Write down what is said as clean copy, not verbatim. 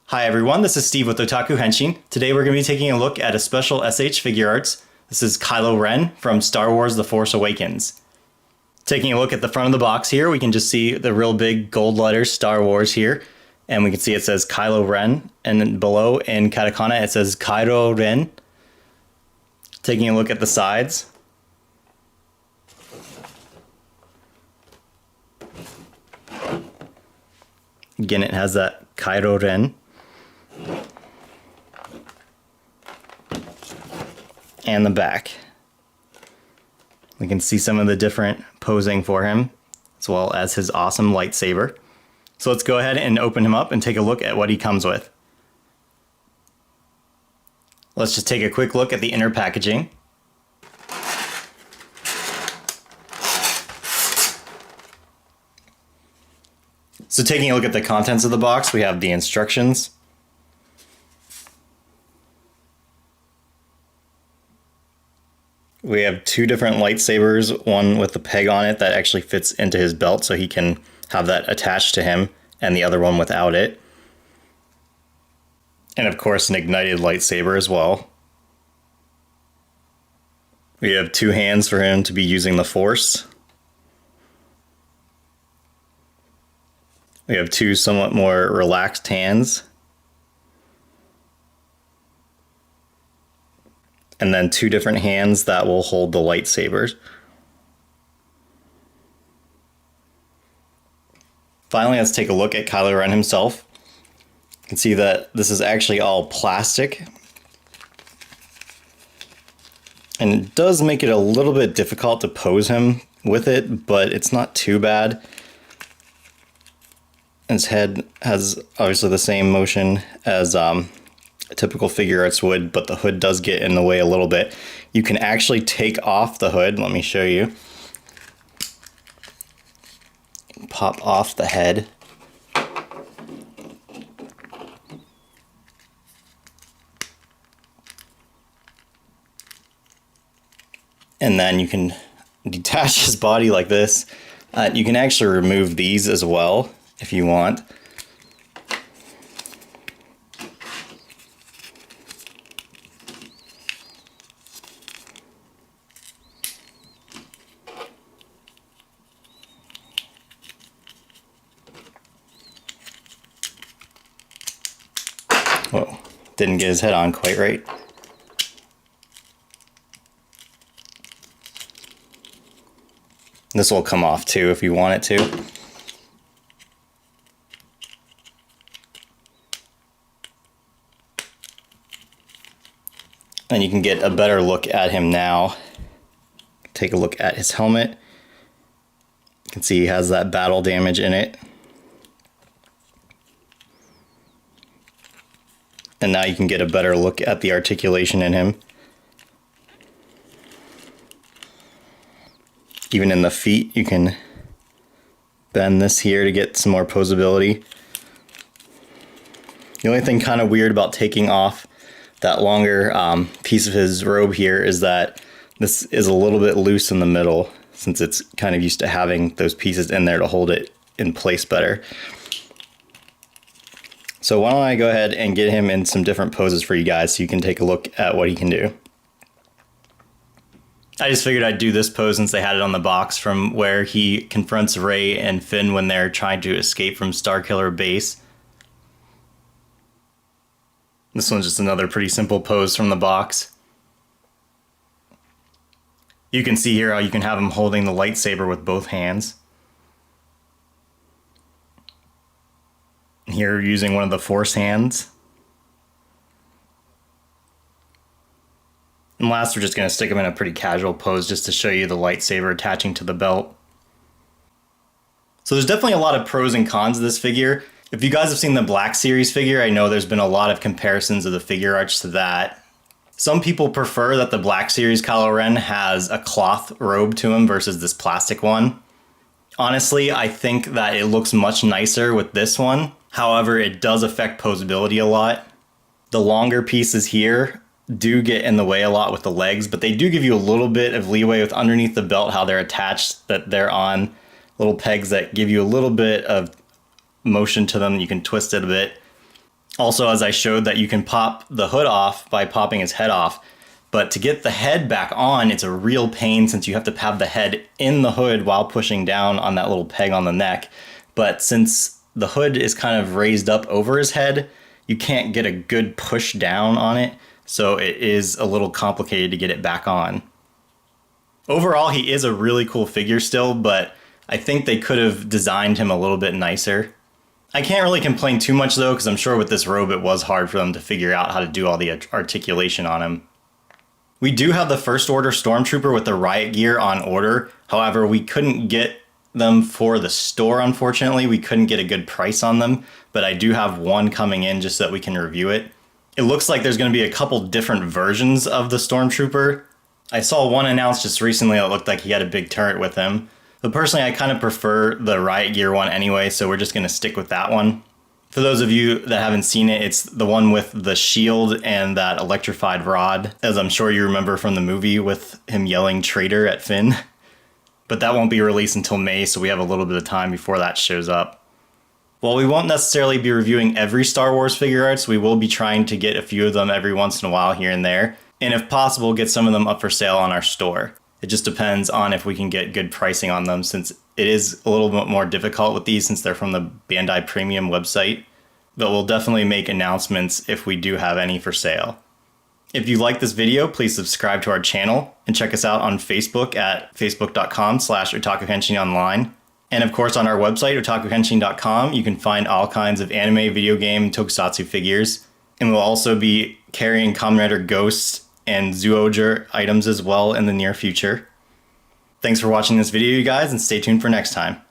Hi everyone, this is Steve with Otaku Henshin. Today we're going to be taking a look at a special S.H.Figuarts. This is Kylo Ren from Star Wars The Force Awakens. Taking a look at the front of the box here, we can just see the real big gold letters Star Wars here. And we can see it says Kylo Ren, and then below in katakana it says Kylo Ren. Taking a look at the sides. Again, it has that Kylo Ren. And the back. We can see some of the different posing for him, as well as his awesome lightsaber. So let's go ahead and open him up and take a look at what he comes with. Let's just take a quick look at the inner packaging. So taking a look at the contents of the box, we have the instructions. We have two different lightsabers, one with a peg on it that actually fits into his belt so he can have that attached to him, and the other one without it. And of course, an ignited lightsaber as well. We have two hands for him to be using the Force. We have two somewhat more relaxed hands. And then two different hands that will hold the lightsabers. Finally, let's take a look at Kylo Ren himself. You can see that this is actually all plastic. And it does make it a little bit difficult to pose him with it, but it's not too bad. His head has obviously the same motion as a typical Figuarts would, but the hood does get in the way a little bit. You can actually take off the hood. Let me show you. Pop off the head. And then you can detach his body like this. You can actually remove these as well if you want. Whoa, didn't get his head on quite right. This will come off too if you want it to. And you can get a better look at him now. Take a look at his helmet. You can see he has that battle damage in it. And now you can get a better look at the articulation in him. Even in the feet, you can bend this here to get some more posability. The only thing kind of weird about taking off that longer piece of his robe here is that this is a little bit loose in the middle, since it's kind of used to having those pieces in there to hold it in place better. So why don't I go ahead and get him in some different poses for you guys so you can take a look at what he can do. I just figured I'd do this pose since they had it on the box, from where he confronts Rey and Finn when they're trying to escape from Starkiller Base. This one's just another pretty simple pose from the box. You can see here how you can have him holding the lightsaber with both hands. Here using one of the Force hands. And last, we're just going to stick him in a pretty casual pose just to show you the lightsaber attaching to the belt. So there's definitely a lot of pros and cons of this figure. If you guys have seen the Black Series figure, I know there's been a lot of comparisons of the Figuarts to that. Some people prefer that the Black Series Kylo Ren has a cloth robe to him versus this plastic one. Honestly, I think that it looks much nicer with this one. However, it does affect posability a lot. The longer pieces here do get in the way a lot with the legs, but they do give you a little bit of leeway with underneath the belt, how they're attached, that they're on little pegs that give you a little bit of motion to them. You can twist it a bit. Also, as I showed, that you can pop the hood off by popping his head off. But to get the head back on, it's a real pain since you have to have the head in the hood while pushing down on that little peg on the neck. But since the hood is kind of raised up over his head, you can't get a good push down on it. So it is a little complicated to get it back on. Overall, he is a really cool figure still, but I think they could have designed him a little bit nicer. I can't really complain too much though, because I'm sure with this robe it was hard for them to figure out how to do all the articulation on him. We do have the First Order Stormtrooper with the riot gear on order. However, we couldn't get them for the store, unfortunately. We couldn't get a good price on them, but I do have one coming in just so that we can review it. It looks like there's going to be a couple different versions of the Stormtrooper. I saw one announced just recently that looked like he had a big turret with him. But personally, I kind of prefer the riot gear one anyway, so we're just going to stick with that one. For those of you that haven't seen it, it's the one with the shield and that electrified rod, as I'm sure you remember from the movie with him yelling traitor at Finn. But that won't be released until May, so we have a little bit of time before that shows up. While we won't necessarily be reviewing every Star Wars Figuarts, we will be trying to get a few of them every once in a while here and there, and if possible, get some of them up for sale on our store. It just depends on if we can get good pricing on them, since it is a little bit more difficult with these since they're from the Bandai Premium website. But we'll definitely make announcements if we do have any for sale. If you like this video, please subscribe to our channel and check us out on Facebook at facebook.com/otakuhenshinonline. And of course on our website, otakuhenshin.com, you can find all kinds of anime, video game, and tokusatsu figures. And we'll also be carrying Kamen Rider Ghost and Zyuohger items as well in the near future. Thanks for watching this video, you guys, and stay tuned for next time.